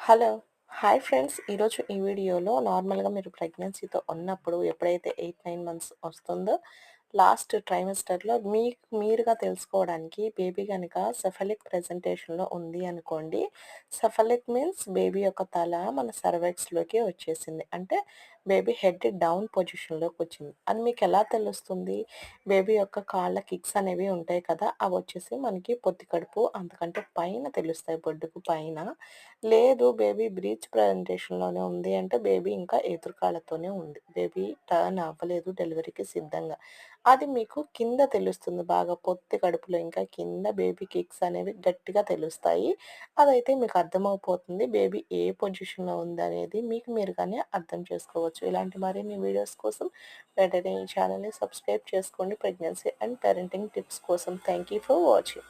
Hello. Hi friends. ఈరోజు ఈ వీడియోలో నార్మల్‌గా మీరు ప్రెగ్నెన్సీతో ఉన్నప్పుడు ఎప్పుడైతే 8, 9 మంత్స్ వస్తుందో లాస్ట్ ట్రైమెస్టర్‌లో మీకు మీరుగా తెలుసుకోవడానికి బేబీ గనక సెఫలిక్ ప్రెజెంటేషన్‌లో ఉంది అనుకోండి. సెఫలిక్ మీన్స్ బేబీ యొక్క తల మన సర్వెక్స్‌లోకి వచ్చేసింది. అంటే బేబీ హెడ్ డౌన్ పొజిషన్‌లోకొచ్చింది. అది మీకెలా తెలుస్తుంది? బేబీ యొక్క కాళ్ళ కిక్స్ అనేవి ఉంటాయి కదా! అవొచ్చేసి మనకి పొత్తి కడుపు అంతకంటే పైన తెలుస్తాయి బొడ్డుకు పైన. లేదు బేబీ బ్రీచ్ ప్రెజెంటేషన్‌లోనే ఉంది అంటే బేబీ ఇంకా ఎదురుకాళ్ళతోనే ఉంది. బేబీ టర్న్ అవ్వలేదు డెలివరీకి సిద్ధంగా. అది మీకు కింద తెలుస్తుంది బాగా పొత్తి కడుపులో ఇంకా కింద బేబీ కిక్స్ అనేవి గట్టిగా తెలుస్తాయి. అదైతే మీకు అర్థమైపోతుంది బేబీ ఏ పొజిషన్‌లో ఉందనేది మీకు మీరుగానే అర్థం చేసుకోవచ్చు. ఇలాంటి మరిన్ని వీడియోస్ కోసం వెంటనే ఈ ఛానెల్‌ని సబ్స్క్రైబ్ చేసుకోండి. ప్రెగ్నెన్సీ అండ్ పేరెంటింగ్ టిప్స్ కోసం. Thank you for watching.